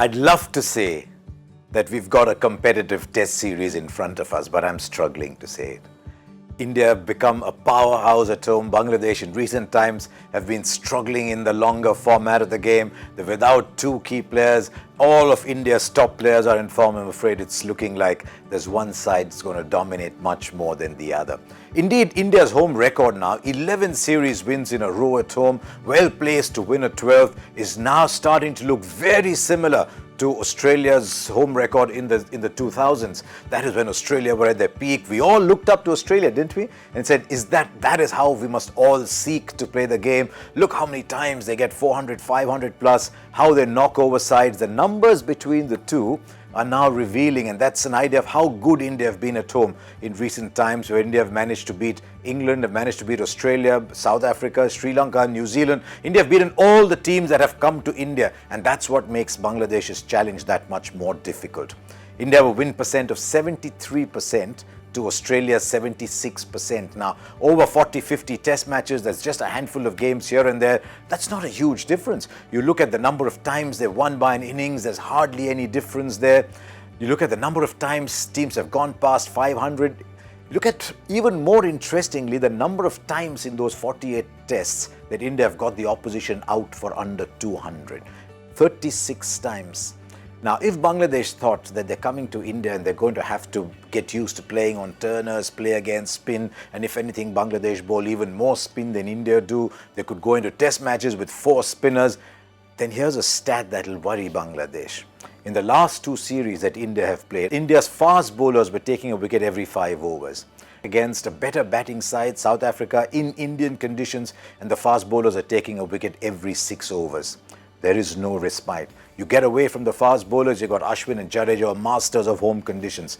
I'd love to say that we've got a competitive test series in front of us, but I'm struggling to say it. India have become a powerhouse at home. Bangladesh in recent times have been struggling in the longer format of the game. They're without two key players. All of India's top players are in form. I'm afraid it's looking like there's one side that's going to dominate much more than the other. Indeed, India's home record now, 11 series wins in a row at home, well placed to win a 12th, is now starting to look very similar to Australia's home record in the 2000s. That is when Australia were at their peak. We all looked up to Australia, didn't we? And said, that is how we must all seek to play the game. Look how many times they get 400, 500 plus, how they knock over sides. The numbers between the two are now revealing, and that's an idea of how good India have been at home in recent times, where India have managed to beat England, have managed to beat Australia, South Africa, Sri Lanka, New Zealand. India have beaten all the teams that have come to India, and that's what makes Bangladesh's challenge that much more difficult. India have a win percent of 73% to Australia's 76%. Now, over 40-50 test matches, that's just a handful of games here and there. That's not a huge difference. You look at the number of times they've won by an innings, there's hardly any difference there. You look at the number of times teams have gone past 500. Look at, even more interestingly, the number of times in those 48 tests that India have got the opposition out for under 200. 36 times. Now, if Bangladesh thought that they're coming to India and they're going to have to get used to playing on turners, play against spin, and if anything, Bangladesh bowl even more spin than India do, they could go into test matches with 4 spinners, then here's a stat that'll worry Bangladesh. In the last 2 series that India have played, India's fast bowlers were taking a wicket every 5 overs. Against a better batting side, South Africa, in Indian conditions, and the fast bowlers are taking a wicket every 6 overs. There is no respite. You get away from the fast bowlers, you've got Ashwin and Jadeja, masters of home conditions.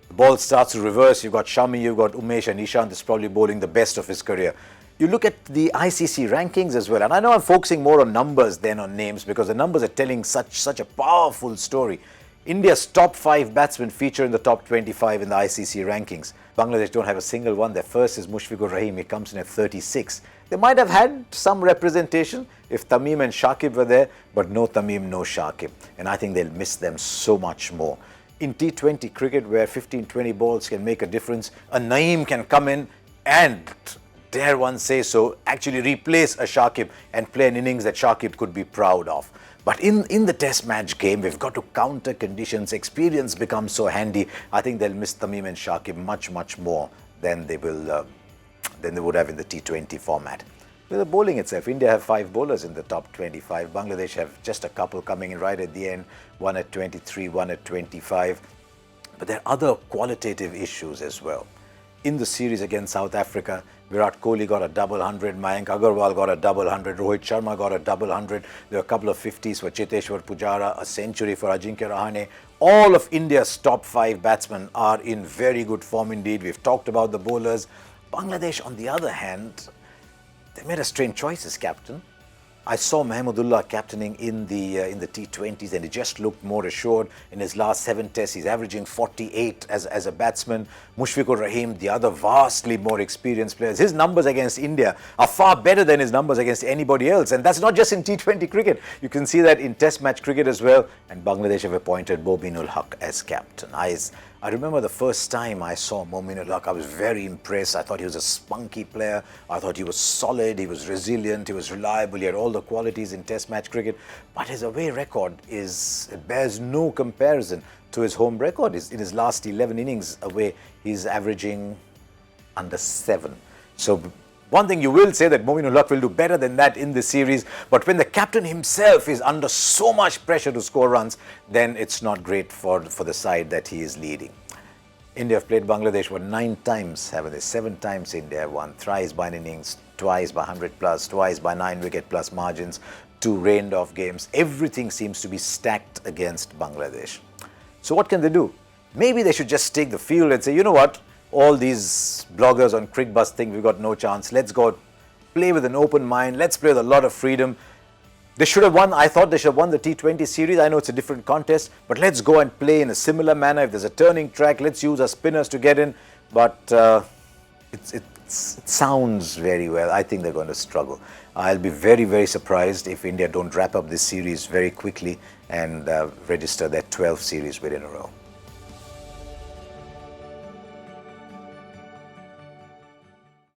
The ball starts to reverse, you've got Shami, you've got Umesh, and Ishant is probably bowling the best of his career. You look at the ICC rankings as well, and I know I'm focusing more on numbers than on names because the numbers are telling such a powerful story. India's top 5 batsmen feature in the top 25 in the ICC rankings. Bangladesh don't have a single one. Their first is Mushfiqur Rahim. He comes in at 36. They might have had some representation if Tamim and Shakib were there, but no Tamim, no Shakib. And I think they'll miss them so much more. In T20 cricket, where 15-20 balls can make a difference, a Naeem can come in and, dare one say so, actually replace a Shakib and play an innings that Shakib could be proud of. But in the test match game, we've got to counter conditions. Experience becomes so handy. I think they'll miss Tamim and Shakib much more than they will than they would have in the T20 format. With the bowling itself, India have 5 bowlers in the top 25. Bangladesh have just a couple coming in right at the end, one at 23, one at 25. But there are other qualitative issues as well. In the series against South Africa, Virat Kohli got a double 100, Mayank Agarwal got a double 100, Rohit Sharma got a double 100. There were a couple of 50s for Cheteshwar Pujara, a century for Ajinkya Rahane. All of India's top 5 batsmen are in very good form indeed. We've talked about the bowlers. Bangladesh, on the other hand, they made a strange choice as captain. I saw Mahmudullah captaining in the T20s, and he just looked more assured. In his last 7 tests, he's averaging 48 as a batsman. Mushfiqur Rahim, the other vastly more experienced players. His numbers against India are far better than his numbers against anybody else. And that's not just in T20 cricket. You can see that in test match cricket as well. And Bangladesh have appointed Mominul Haq as captain. I remember the first time I saw Mominul Haq, I was very impressed. I thought he was a spunky player. I thought he was solid, he was resilient, he was reliable, he had all the qualities in test match cricket. But his away record bears no comparison to his home record. In his last 11 innings away, he's averaging under 7. So one thing you will say that Mominul Haq will do better than that in this series, but when the captain himself is under so much pressure to score runs, then it's not great for the side that he is leading. India have played Bangladesh 9 times, haven't they? 7 times India have won, thrice by an innings, twice by 100 plus, twice by 9 wicket plus margins, 2 rained off games. Everything seems to be stacked against Bangladesh. So what can they do? Maybe they should just take the field and say, you know what? All these bloggers on CricBus think we've got no chance. Let's go play with an open mind. Let's play with a lot of freedom. They should have won. I thought they should have won the T20 series. I know it's a different contest, but let's go and play in a similar manner. If there's a turning track, let's use our spinners to get in. But it sounds very well. I think they're going to struggle. I'll be very, very surprised if India don't wrap up this series very quickly and register their 12th series win in a row.